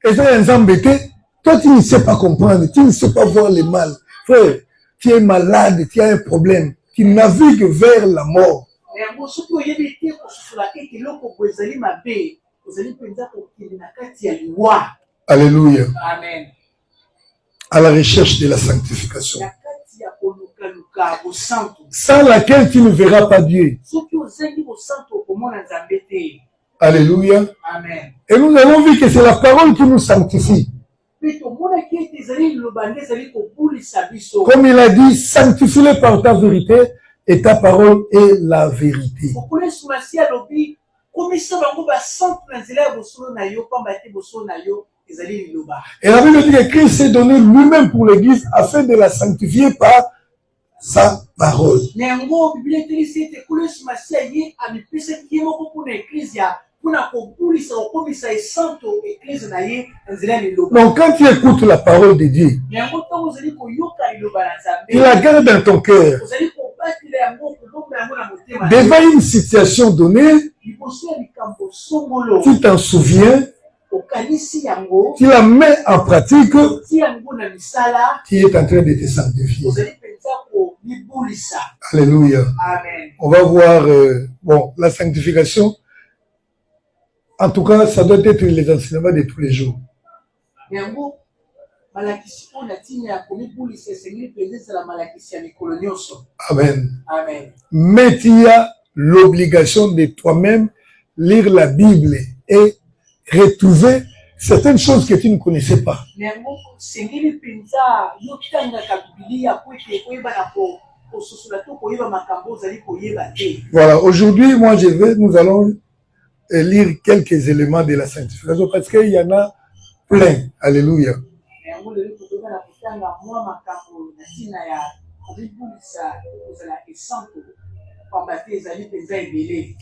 Et ça, les embêtés, toi, tu ne sais pas comprendre, tu ne sais pas voir le mal. Frère, tu es malade, tu as un problème. Tu navigues vers la mort. Alléluia. Amen. À la recherche de la sanctification. Sans laquelle tu ne verras pas Dieu. Alléluia. Amen. Et nous avons vu que c'est la parole qui nous sanctifie. Comme il a dit, sanctifie-les par ta vérité et ta parole est la vérité. Et la Bible dit que Christ s'est donné lui-même pour l'Église afin de la sanctifier par sa parole. Donc quand tu écoutes la parole de Dieu, tu la gardes dans ton cœur. Devant une situation donnée, tu t'en souviens, tu la mets en pratique, tu es en train de te sanctifier. Alléluia. Amen. On va voir, la sanctification. En tout cas, ça doit être les enseignements de tous les jours. Amen. Amen. Mais tu as l'obligation de toi-même lire la Bible et retrouver certaines choses que tu ne connaissais pas. Voilà, aujourd'hui, nous allons lire quelques éléments de la sanctification parce qu'il y en a plein. Alléluia.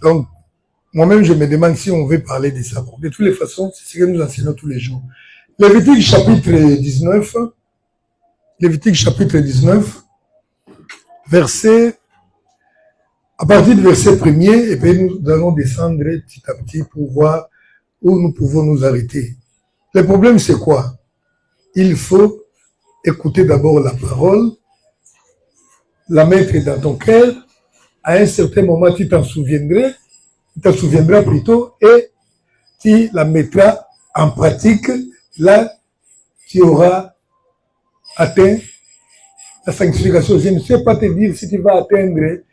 Donc, moi-même, je me demande si on veut parler de ça. De toutes les façons, c'est ce que nous enseignons tous les jours. Lévitique chapitre 19, à partir du verset 1er, et puis nous allons descendre petit à petit pour voir où nous pouvons nous arrêter. Le problème, c'est quoi? Il faut écouter d'abord la parole, la mettre dans ton cœur. À un certain moment, tu t'en souviendras plutôt, et tu la mettras en pratique. Là, tu auras atteint la sanctification. Je ne sais pas te dire si tu vas atteindre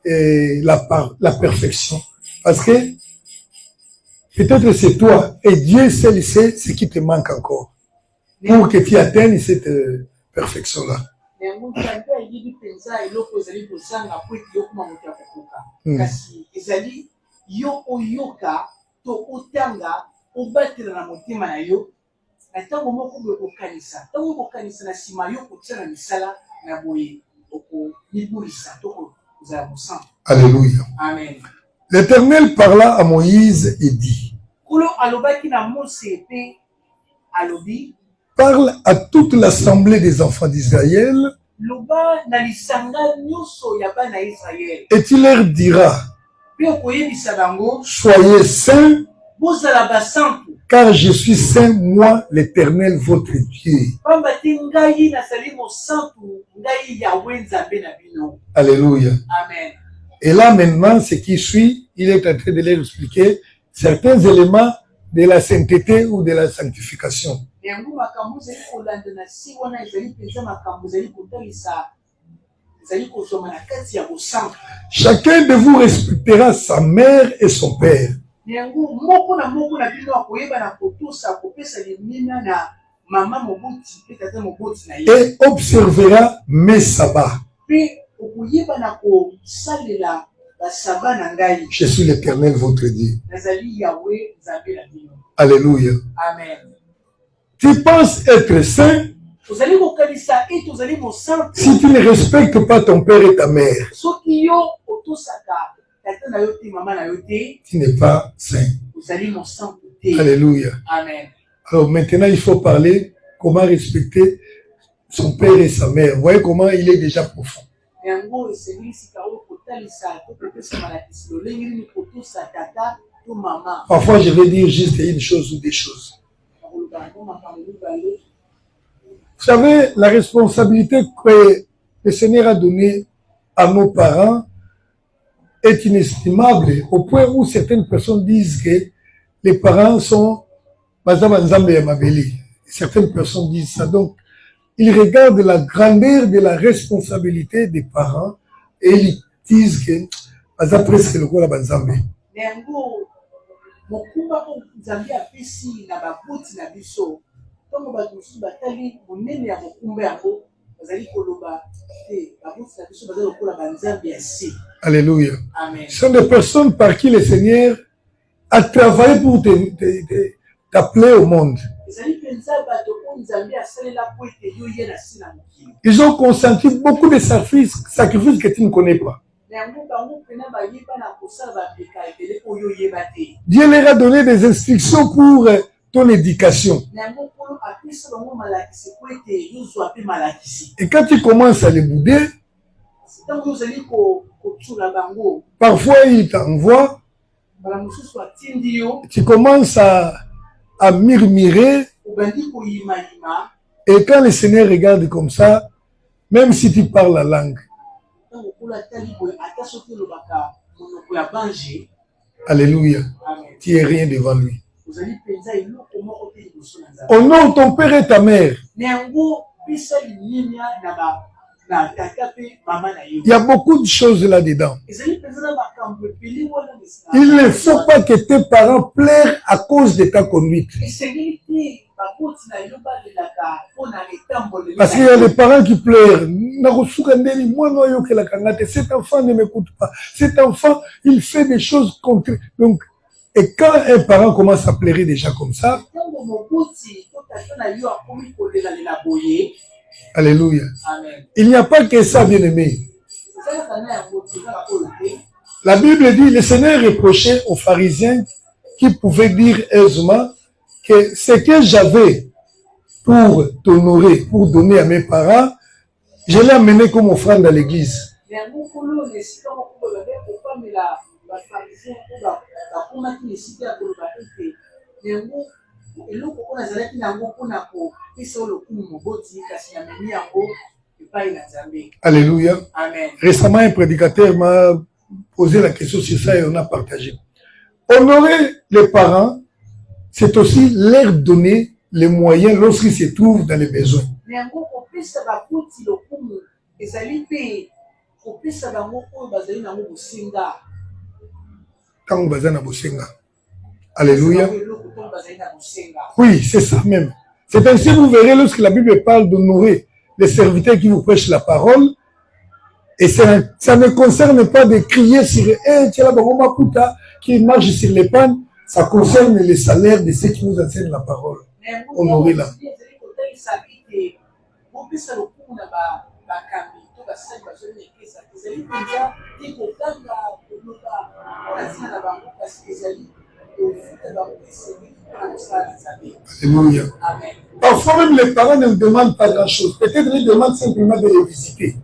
la perfection. Parce que peut-être c'est toi et Dieu seul sait ce qui te manque encore pour que tu atteignes cette perfection-là. Alléluia. Amen. L'Éternel parla à Moïse et dit: parle à toute l'assemblée des enfants d'Israël et tu leur diras: soyez saints, car je suis saint, moi, l'Éternel, votre Dieu. Alléluia. Amen. Et là, maintenant, ce qui suit, il est en train de leur expliquer certains éléments de la sainteté ou de la sanctification. Chacun de vous respectera sa mère et son père. Et observera mes sabbats. Je suis l'Éternel, votre Dieu. Alléluia. Amen. Tu penses être saint si tu ne respectes pas ton père et ta mère. Tu n'es pas saint. Alléluia. Amen. Alors maintenant, il faut parler comment respecter son père et sa mère. Vous voyez comment il est déjà profond. Parfois, je vais dire juste une chose ou des choses. Vous savez, la responsabilité que le Seigneur a donnée à nos parents est inestimable, au point où certaines personnes disent que les parents sont... Certaines personnes disent ça. Donc, ils regardent la grandeur de la responsabilité des parents et ils disent que presque le quoi banzambe. Alléluia. Ce sont des personnes par qui le Seigneur a travaillé pour t'appeler au monde. Ils ont consenti beaucoup de sacrifices que tu ne connais pas. Dieu leur a donné des instructions pour ton éducation. Et quand tu commences à les bouder, parfois il t'envoie, tu commences à murmurer, et quand le Seigneur regarde comme ça, même si tu parles la langue, alléluia, tu n'es rien devant lui. Honore ton père et ta mère. Il y a beaucoup de choses là-dedans. Il ne faut pas que tes parents pleurent à cause de ta conduite. Parce qu'il y a des parents qui pleurent. Cet enfant ne m'écoute pas. Cet enfant, il fait des choses contraires. Donc, et quand un parent commence à pleurer déjà comme ça, alléluia. Amen. Il n'y a pas que ça, bien-aimé. La Bible dit, le Seigneur reprochait aux pharisiens qui pouvaient dire aisément que ce que j'avais pour t'honorer, pour donner à mes parents, je l'ai amené comme offrande à l'église. Alléluia. Amen. Récemment, un prédicateur m'a posé la question sur ça et on a partagé. Honorer les parents, c'est aussi leur donner les moyens lorsqu'ils se trouvent dans les besoins. Alléluia. Oui, c'est ça même. C'est ainsi que vous verrez lorsque la Bible parle d'honorer les serviteurs qui vous prêchent la parole. Et ça ne concerne pas de crier sur qui marche sur les pannes. Ça concerne les salaires de ceux qui nous enseignent la parole. Honorez-la. Alléluia. Parfois même les parents ne demandent pas grand-chose. Peut-être ils demandent simplement de les visiter.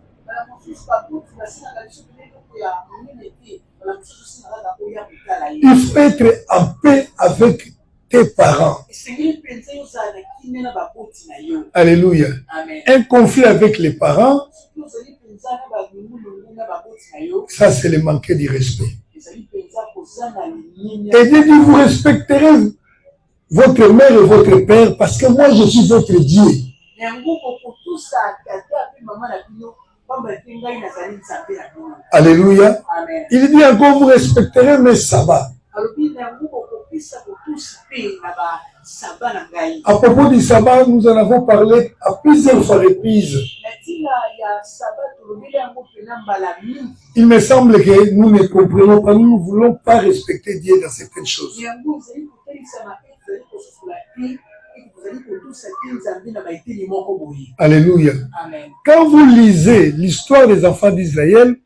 Il faut être en paix avec tes parents. Alléluia. Amen. Un conflit avec les parents, ça c'est le manquer du respect. Et Dieu dit, vous respecterez votre mère et votre père parce que moi je suis votre Dieu. Alléluia. Amen. Il dit encore, vous respecterez mes sabbats. À propos du sabbat, nous en avons parlé à plusieurs fois reprises. Il me semble que nous ne comprenons pas, nous ne voulons pas respecter Dieu dans certaines choses. Alléluia. Amen. Quand vous lisez l'histoire des enfants d'Israël,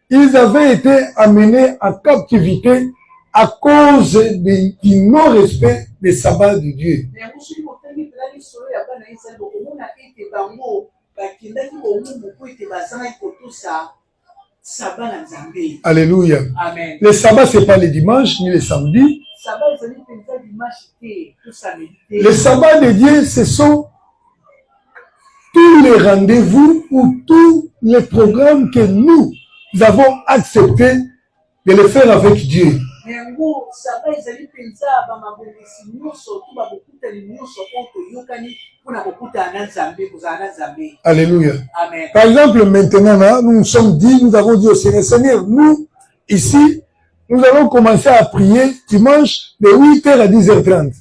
ils avaient été amenés en captivité à cause du non-respect des sabbats de Dieu. Alléluia. Amen. Les sabbats, ce n'est pas les dimanches ni les samedis. Le sabbat de Dieu, ce sont tous les rendez-vous ou tous les programmes que nous avons accepté de le faire avec Dieu. Alléluia. Amen. Par exemple, maintenant, là, nous nous sommes dit, nous avons dit au Seigneur, Seigneur, nous, ici, nous allons commencer à prier dimanche de 8h à 10h30.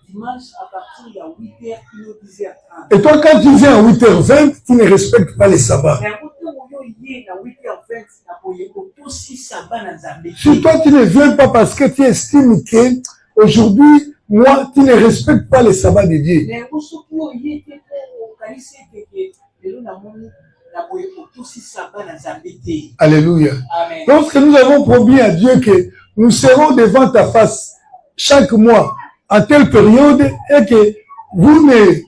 Dimanche à partir de 8h et 10h30. Et toi, quand tu viens à 8h20, tu ne respectes pas les sabbats. Si toi, tu ne viens pas parce que tu estimes que aujourd'hui, moi, tu ne respectes pas les sabbats de Dieu. Alléluia. Amen. Lorsque nous avons promis à Dieu que nous serons devant ta face chaque mois à telle période et que vous ne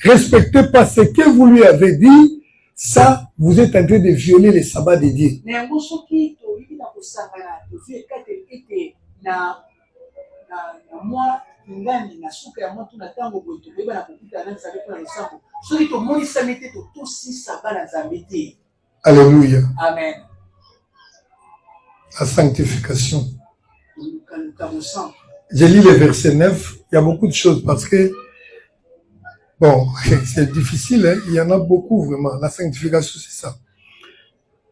respectez pas ce que vous lui avez dit, ça, vous êtes en train de violer les sabbats de Dieu. Alléluia. Amen. La sanctification. J'ai lu le verset 9, il y a beaucoup de choses parce que, bon, c'est difficile, hein? Il y en a beaucoup vraiment. La sanctification, c'est ça.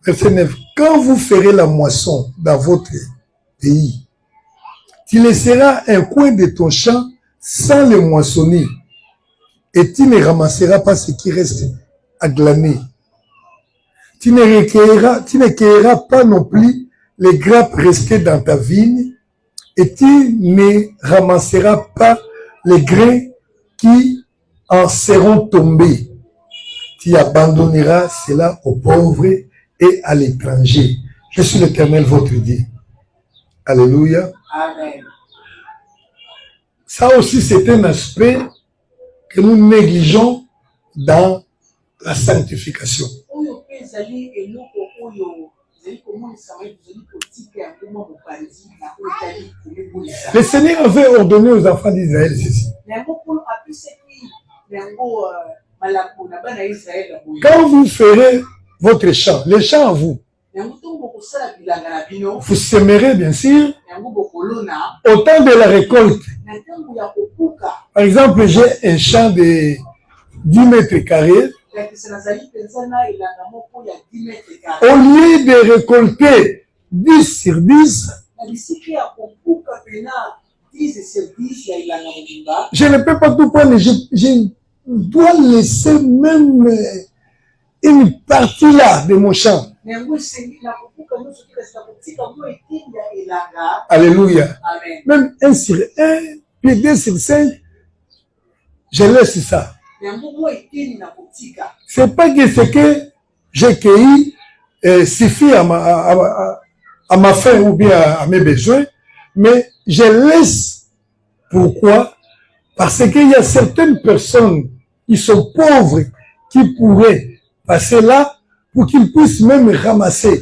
Verset 9. Quand vous ferez la moisson dans votre pays, tu laisseras un coin de ton champ sans le moissonner et tu ne ramasseras pas ce qui reste à glaner. Tu ne cueilleras pas non plus les grappes restées dans ta vigne et tu ne ramasseras pas les grains qui en seront tombés. Tu abandonneras cela aux pauvres et à l'étranger. Je suis l'Éternel, votre Dieu. Alléluia. Amen. Ça aussi, c'est un aspect que nous négligeons dans la sanctification. Le Seigneur avait ordonné aux enfants d'Israël ceci. Quand vous ferez votre champ, les champs à vous, vous sèmerez bien sûr au temps de la récolte. Par exemple, j'ai un champ de 10 mètres carrés. Au lieu de récolter 10 sur 10, je ne peux pas tout prendre. Je dois laisser même une partie là de mon champ. Alléluia. Amen. Même 1 sur 1, puis 2 sur 5, je laisse ça. C'est pas que ce que j'ai cueilli suffit à ma faim ou bien à mes besoins, mais je laisse. Pourquoi? Parce qu'il y a certaines personnes qui sont pauvres qui pourraient passer là pour qu'ils puissent même ramasser.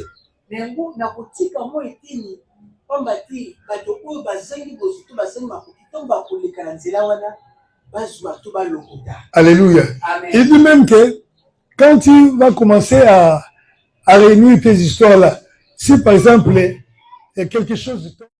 Alléluia. Amen. Il dit même que quand tu vas commencer à réunir tes histoires là, si par exemple il y a quelque chose de